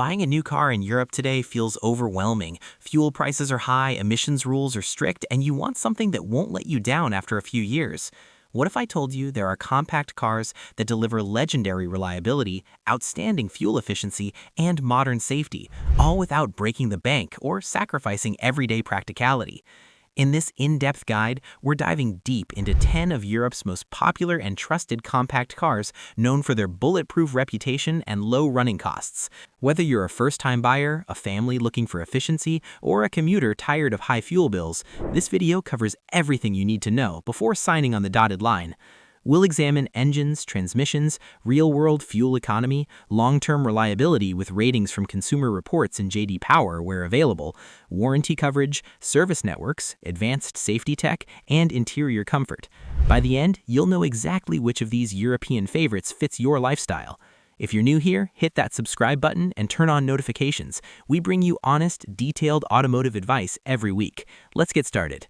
Buying a new car in Europe today feels overwhelming. Fuel prices are high, emissions rules are strict, and you want something that won't let you down after a few years. What if I told you there are compact cars that deliver legendary reliability, outstanding fuel efficiency, and modern safety, all without breaking the bank or sacrificing everyday practicality? In this in-depth guide, we're diving deep into 10 of Europe's most popular and trusted compact cars known for their bulletproof reputation and low running costs. Whether you're a first-time buyer, a family looking for efficiency, or a commuter tired of high fuel bills, this video covers everything you need to know before signing on the dotted line. We'll examine engines, transmissions, real-world fuel economy, long-term reliability with ratings from Consumer Reports and J.D. Power where available, warranty coverage, service networks, advanced safety tech, and interior comfort. By the end, you'll know exactly which of these European favorites fits your lifestyle. If you're new here, hit that subscribe button and turn on notifications. We bring you honest, detailed automotive advice every week. Let's get started.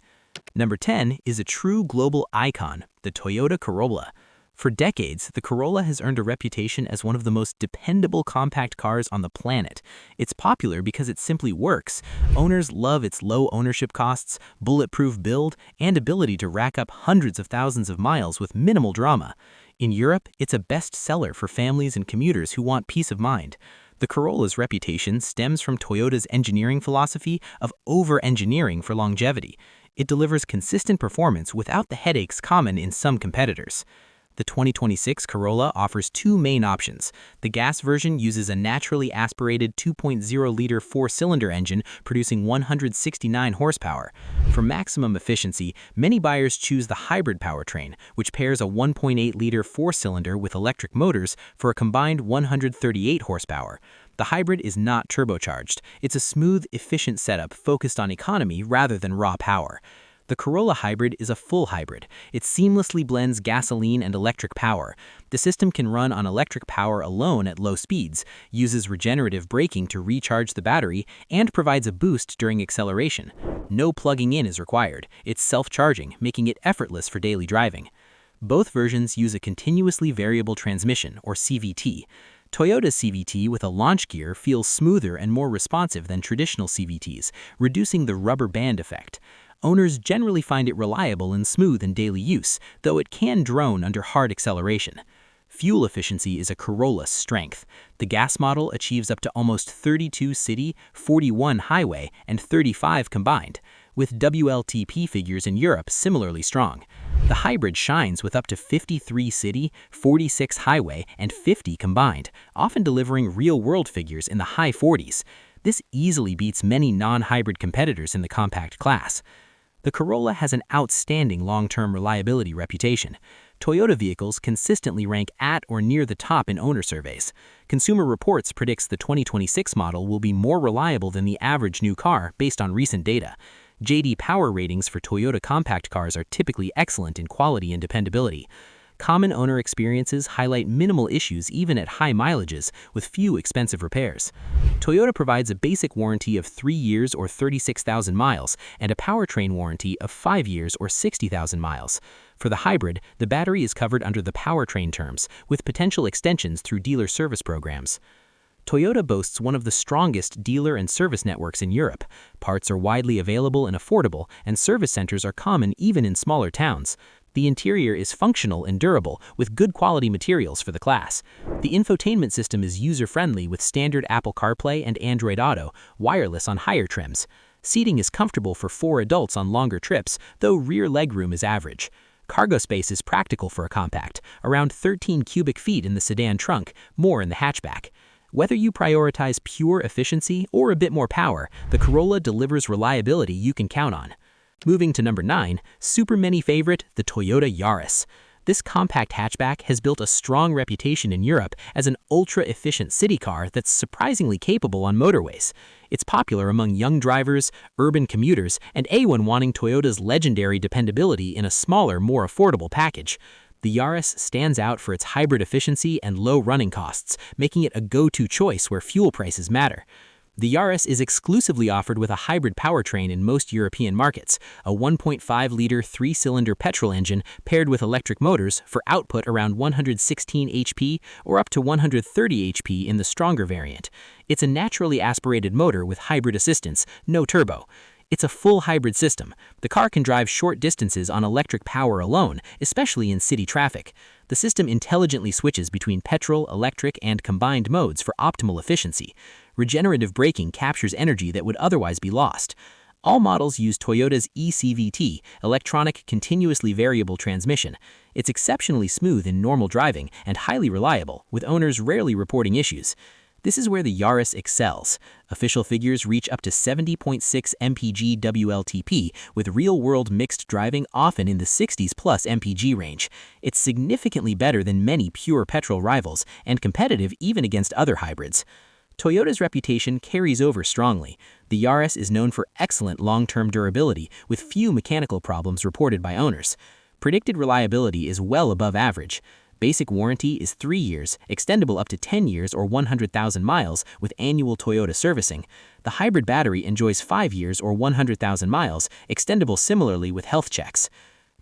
Number 10 is a true global icon, the Toyota Corolla. For decades, the Corolla has earned a reputation as one of the most dependable compact cars on the planet. It's popular because it simply works. Owners love its low ownership costs, bulletproof build, and ability to rack up hundreds of thousands of miles with minimal drama. In Europe, it's a bestseller for families and commuters who want peace of mind. The Corolla's reputation stems from Toyota's engineering philosophy of over-engineering for longevity. It delivers consistent performance without the headaches common in some competitors. The 2026 Corolla offers two main options. The gas version uses a naturally aspirated 2.0-liter four-cylinder engine producing 169 horsepower. For maximum efficiency, many buyers choose the hybrid powertrain, which pairs a 1.8-liter four-cylinder with electric motors for a combined 138 horsepower. The hybrid is not turbocharged. It's a smooth, efficient setup focused on economy rather than raw power. The Corolla Hybrid is a full hybrid. It seamlessly blends gasoline and electric power. The system can run on electric power alone at low speeds, uses regenerative braking to recharge the battery, and provides a boost during acceleration. No plugging in is required. It's self-charging, making it effortless for daily driving. Both versions use a continuously variable transmission, or CVT. Toyota's CVT with a launch gear feels smoother and more responsive than traditional CVTs, reducing the rubber band effect. Owners generally find it reliable and smooth in daily use, though it can drone under hard acceleration. Fuel efficiency is a Corolla's strength. The gas model achieves up to almost 32 city, 41 highway, and 35 combined, with WLTP figures in Europe similarly strong. The hybrid shines with up to 53 city, 46 highway, and 50 combined, often delivering real-world figures in the high 40s. This easily beats many non-hybrid competitors in the compact class. The Corolla has an outstanding long-term reliability reputation. Toyota vehicles consistently rank at or near the top in owner surveys. Consumer Reports predicts the 2026 model will be more reliable than the average new car based on recent data. J.D. Power ratings for Toyota compact cars are typically excellent in quality and dependability. Common owner experiences highlight minimal issues even at high mileages, with few expensive repairs. Toyota provides a basic warranty of 3 years or 36,000 miles and a powertrain warranty of 5 years or 60,000 miles. For the hybrid, the battery is covered under the powertrain terms, with potential extensions through dealer service programs. Toyota boasts one of the strongest dealer and service networks in Europe. Parts are widely available and affordable, and service centers are common even in smaller towns. The interior is functional and durable, with good quality materials for the class. The infotainment system is user-friendly with standard Apple CarPlay and Android Auto, wireless on higher trims. Seating is comfortable for 4 adults on longer trips, though rear legroom is average. Cargo space is practical for a compact, around 13 cubic feet in the sedan trunk, more in the hatchback. Whether you prioritize pure efficiency or a bit more power, the Corolla delivers reliability you can count on. Moving to number 9, super many favorite, the Toyota Yaris. This compact hatchback has built a strong reputation in Europe as an ultra-efficient city car that's surprisingly capable on motorways. It's popular among young drivers, urban commuters, and anyone wanting Toyota's legendary dependability in a smaller, more affordable package. The Yaris stands out for its hybrid efficiency and low running costs, making it a go-to choice where fuel prices matter. The Yaris is exclusively offered with a hybrid powertrain in most European markets, a 1.5-liter three-cylinder petrol engine paired with electric motors for output around 116 HP or up to 130 HP in the stronger variant. It's a naturally aspirated motor with hybrid assistance, no turbo. It's a full hybrid system. The car can drive short distances on electric power alone, especially in city traffic. The system intelligently switches between petrol, electric, and combined modes for optimal efficiency. Regenerative braking captures energy that would otherwise be lost. All models use Toyota's eCVT, electronic continuously variable transmission. It's exceptionally smooth in normal driving and highly reliable, with owners rarely reporting issues. This is where the Yaris excels. Official figures reach up to 70.6 mpg WLTP, with real-world mixed driving often in the 60s plus mpg range. It's significantly better than many pure petrol rivals and competitive even against other hybrids. Toyota's reputation carries over strongly. The Yaris is known for excellent long-term durability, with few mechanical problems reported by owners. Predicted reliability is well above average. Basic warranty is 3 years, extendable up to 10 years or 100,000 miles with annual Toyota servicing. The hybrid battery enjoys 5 years or 100,000 miles, extendable similarly with health checks.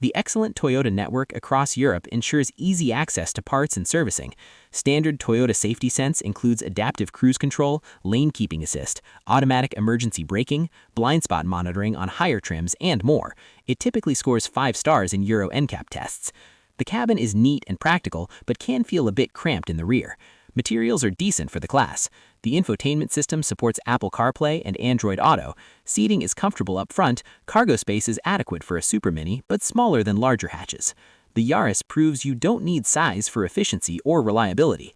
The excellent Toyota network across Europe ensures easy access to parts and servicing. Standard Toyota Safety Sense includes adaptive cruise control, lane keeping assist, automatic emergency braking, blind spot monitoring on higher trims, and more. It typically scores 5 stars in Euro NCAP tests. The cabin is neat and practical, but can feel a bit cramped in the rear. Materials are decent for the class. The infotainment system supports Apple CarPlay and Android Auto. Seating is comfortable up front. Cargo space is adequate for a Super Mini, but smaller than larger hatches. The Yaris proves you don't need size for efficiency or reliability.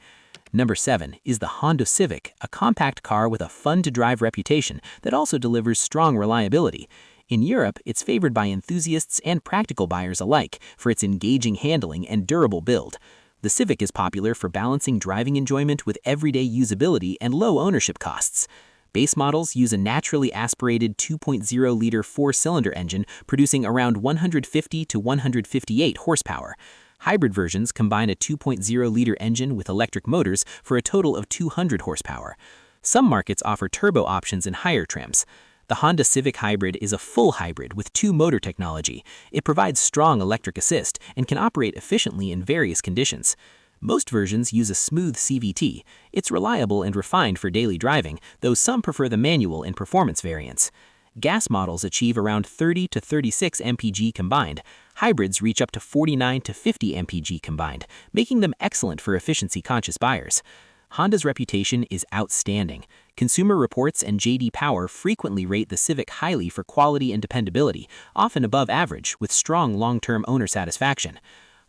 Number 7 is the Honda Civic, a compact car with a fun-to-drive reputation that also delivers strong reliability. In Europe, it's favored by enthusiasts and practical buyers alike for its engaging handling and durable build. The Civic is popular for balancing driving enjoyment with everyday usability and low ownership costs. Base models use a naturally aspirated 2.0-liter four-cylinder engine producing around 150 to 158 horsepower. Hybrid versions combine a 2.0-liter engine with electric motors for a total of 200 horsepower. Some markets offer turbo options in higher trims. The Honda Civic Hybrid is a full hybrid with 2-motor technology. It provides strong electric assist and can operate efficiently in various conditions. Most versions use a smooth CVT. It's reliable and refined for daily driving, though some prefer the manual in performance variants. Gas models achieve around 30 to 36 mpg combined. Hybrids reach up to 49 to 50 mpg combined, making them excellent for efficiency-conscious buyers. Honda's reputation is outstanding. Consumer Reports and J.D. Power frequently rate the Civic highly for quality and dependability, often above average, with strong long-term owner satisfaction.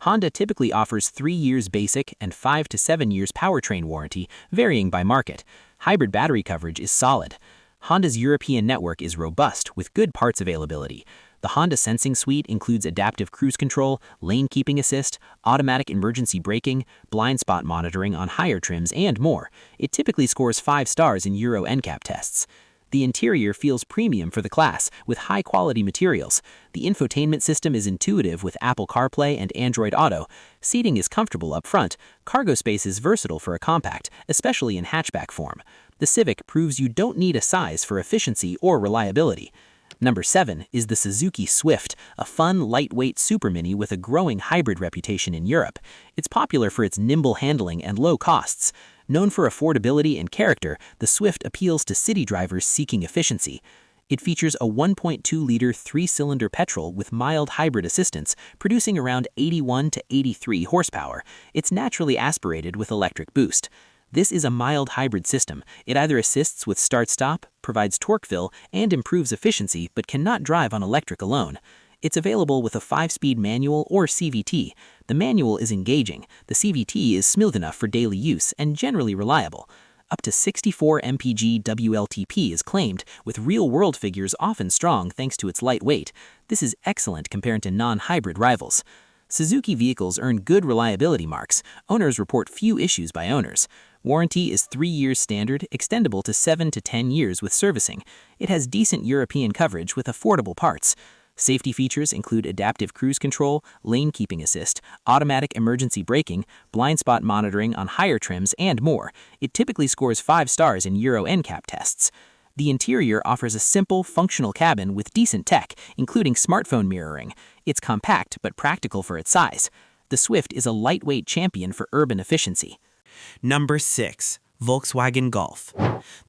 Honda typically offers 3 years basic and 5 to 7 years powertrain warranty, varying by market. Hybrid battery coverage is solid. Honda's European network is robust with good parts availability. The Honda Sensing Suite includes adaptive cruise control, lane keeping assist, automatic emergency braking, blind spot monitoring on higher trims, and more. It typically scores 5 stars in Euro NCAP tests. The interior feels premium for the class, with high-quality materials. The infotainment system is intuitive with Apple CarPlay and Android Auto. Seating is comfortable up front. Cargo space is versatile for a compact, especially in hatchback form. The Civic proves you don't need a size for efficiency or reliability. Number 7 is the Suzuki Swift, a fun, lightweight Super Mini with a growing hybrid reputation in Europe. It's popular for its nimble handling and low costs. Known for affordability and character, the Swift appeals to city drivers seeking efficiency. It features a 1.2-liter three-cylinder petrol with mild hybrid assistance, producing around 81 to 83 horsepower. It's naturally aspirated with electric boost. This is a mild hybrid system. It either assists with start-stop, provides torque fill, and improves efficiency, but cannot drive on electric alone. It's available with a 5-speed manual or CVT. The manual is engaging. The CVT is smooth enough for daily use and generally reliable. Up to 64 mpg WLTP is claimed, with real-world figures often strong thanks to its light weight. This is excellent compared to non-hybrid rivals. Suzuki vehicles earn good reliability marks. Owners report few issues by owners. Warranty is 3 years standard, extendable to 7 to 10 years with servicing. It has decent European coverage with affordable parts. Safety features include adaptive cruise control, lane keeping assist, automatic emergency braking, blind spot monitoring on higher trims, and more. It typically scores 5 stars in Euro NCAP tests. The interior offers a simple, functional cabin with decent tech, including smartphone mirroring. It's compact but practical for its size. The Swift is a lightweight champion for urban efficiency. Number 6. Volkswagen Golf.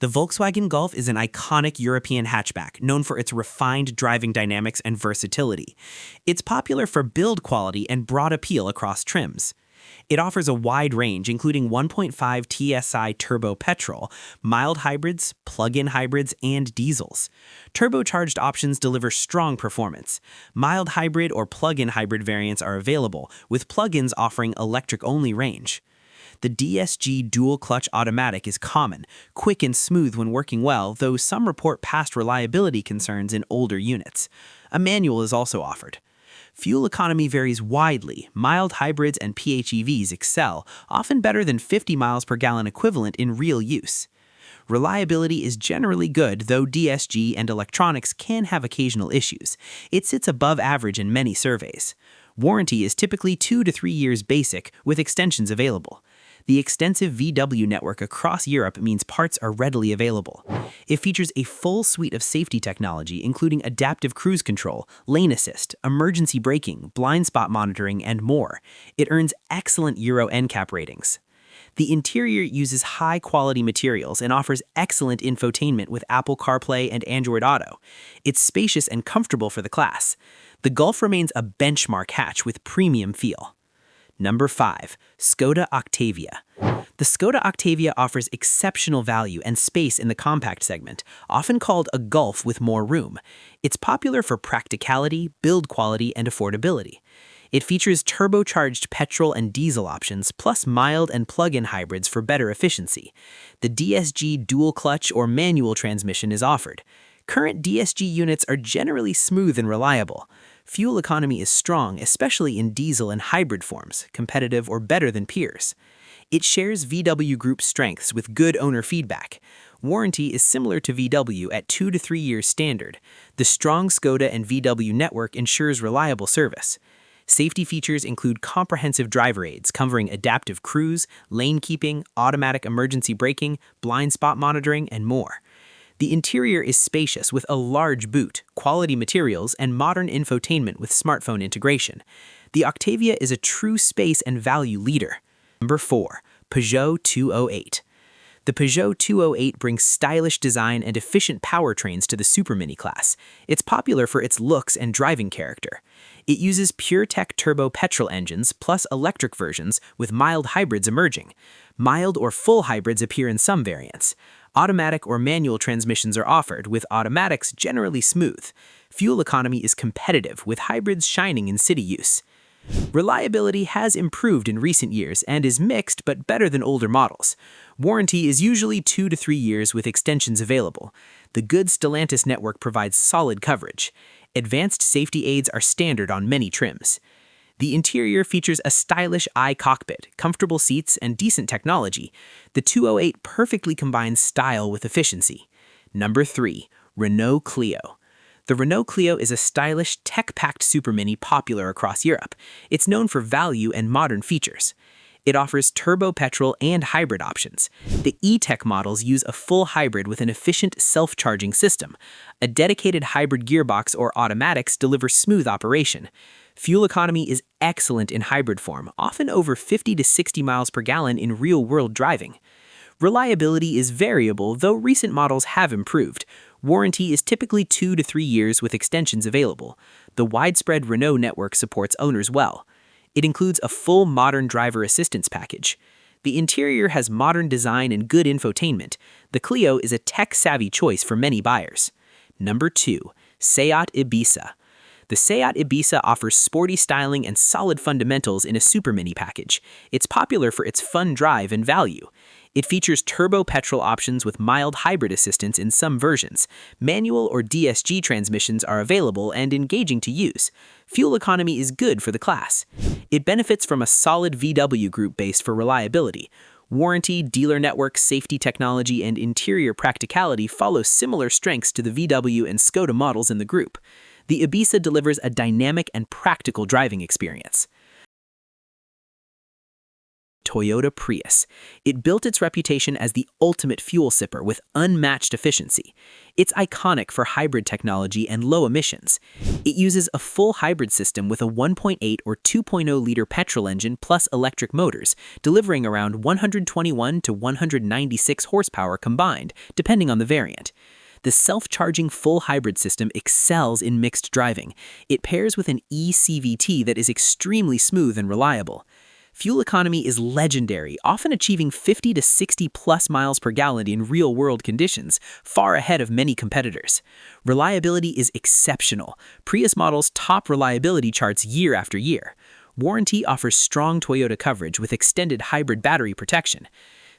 The Volkswagen Golf is an iconic European hatchback known for its refined driving dynamics and versatility. It's popular for build quality and broad appeal across trims. It offers a wide range, including 1.5 TSI turbo petrol, mild hybrids, plug-in hybrids, and diesels. Turbocharged options deliver strong performance. Mild hybrid or plug-in hybrid variants are available, with plug-ins offering electric-only range. The DSG dual-clutch automatic is common, quick and smooth when working well, though some report past reliability concerns in older units. A manual is also offered. Fuel economy varies widely. Mild hybrids and PHEVs excel, often better than 50 miles per gallon equivalent in real use. Reliability is generally good, though DSG and electronics can have occasional issues. It sits above average in many surveys. Warranty is typically 2 to 3 years basic, with extensions available. The extensive VW network across Europe means parts are readily available. It features a full suite of safety technology, including adaptive cruise control, lane assist, emergency braking, blind spot monitoring, and more. It earns excellent Euro NCAP ratings. The interior uses high-quality materials and offers excellent infotainment with Apple CarPlay and Android Auto. It's spacious and comfortable for the class. The Golf remains a benchmark hatch with premium feel. Number 5. Skoda Octavia. The Skoda Octavia offers exceptional value and space in the compact segment, often called a Golf with more room. It's popular for practicality, build quality, and affordability. It features turbocharged petrol and diesel options, plus mild and plug-in hybrids for better efficiency. The DSG dual-clutch or manual transmission is offered. Current DSG units are generally smooth and reliable. Fuel economy is strong, especially in diesel and hybrid forms, competitive or better than peers. It shares VW Group's strengths with good owner feedback. Warranty is similar to VW at 2 to 3 years standard. The strong Skoda and VW network ensures reliable service. Safety features include comprehensive driver aids covering adaptive cruise, lane keeping, automatic emergency braking, blind spot monitoring, and more. The interior is spacious with a large boot, quality materials, and modern infotainment with smartphone integration. The Octavia is a true space and value leader. Number 4. Peugeot 208. The Peugeot 208 brings stylish design and efficient powertrains to the Super Mini class. It's popular for its looks and driving character. It uses PureTech turbo petrol engines plus electric versions with mild hybrids emerging. Mild or full hybrids appear in some variants. Automatic or manual transmissions are offered, with automatics generally smooth. Fuel economy is competitive, with hybrids shining in city use. Reliability has improved in recent years and is mixed but better than older models. Warranty is usually 2 to 3 years with extensions available. The good Stellantis network provides solid coverage. Advanced safety aids are standard on many trims. The interior features a stylish i-cockpit, comfortable seats, and decent technology. The 208 perfectly combines style with efficiency. Number 3. Renault Clio. The Renault Clio is a stylish, tech-packed Super Mini popular across Europe. It's known for value and modern features. It offers turbo petrol and hybrid options. The E-Tech models use a full hybrid with an efficient self-charging system. A dedicated hybrid gearbox or automatics deliver smooth operation. Fuel economy is excellent in hybrid form, often over 50 to 60 miles per gallon in real-world driving. Reliability is variable, though recent models have improved. Warranty is typically 2 to 3 years with extensions available. The widespread Renault network supports owners well. It includes a full modern driver assistance package. The interior has modern design and good infotainment. The Clio is a tech-savvy choice for many buyers. Number 2. Seat Ibiza. The Seat Ibiza offers sporty styling and solid fundamentals in a Super Mini package. It's popular for its fun drive and value. It features turbo petrol options with mild hybrid assistance in some versions. Manual or DSG transmissions are available and engaging to use. Fuel economy is good for the class. It benefits from a solid VW Group base for reliability. Warranty, dealer network, safety technology, and interior practicality follow similar strengths to the VW and Skoda models in the group. The Ibiza delivers a dynamic and practical driving experience. Toyota Prius. It built its reputation as the ultimate fuel sipper with unmatched efficiency. It's iconic for hybrid technology and low emissions. It uses a full hybrid system with a 1.8 or 2.0-liter petrol engine plus electric motors, delivering around 121 to 196 horsepower combined, depending on the variant. The self-charging full hybrid system excels in mixed driving. It pairs with an e-CVT that is extremely smooth and reliable. Fuel economy is legendary, often achieving 50 to 60 plus miles per gallon in real-world conditions, far ahead of many competitors. Reliability is exceptional. Prius models top reliability charts year after year. Warranty offers strong Toyota coverage with extended hybrid battery protection.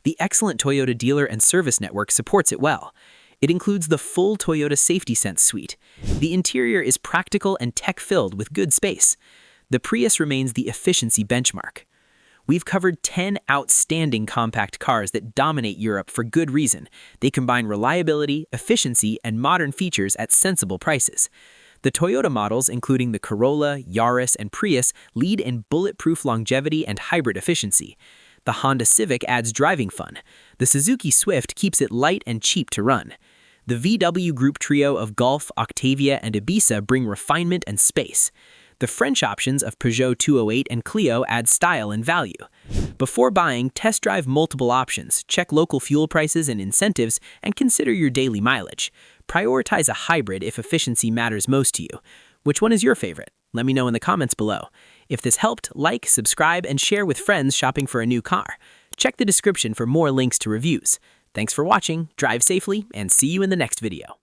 The excellent Toyota dealer and service network supports it well. It includes the full Toyota Safety Sense suite. The interior is practical and tech-filled with good space. The Prius remains the efficiency benchmark. We've covered 10 outstanding compact cars that dominate Europe for good reason. They combine reliability, efficiency, and modern features at sensible prices. The Toyota models, including the Corolla, Yaris, and Prius, lead in bulletproof longevity and hybrid efficiency. The Honda Civic adds driving fun. The Suzuki Swift keeps it light and cheap to run. The VW Group trio of Golf, Octavia, and Ibiza bring refinement and space. The French options of Peugeot 208 and Clio add style and value. Before buying, test drive multiple options, check local fuel prices and incentives, and consider your daily mileage. Prioritize a hybrid if efficiency matters most to you. Which one is your favorite? Let me know in the comments below. If this helped, like, subscribe, and share with friends shopping for a new car. Check the description for more links to reviews. Thanks for watching, drive safely, and see you in the next video.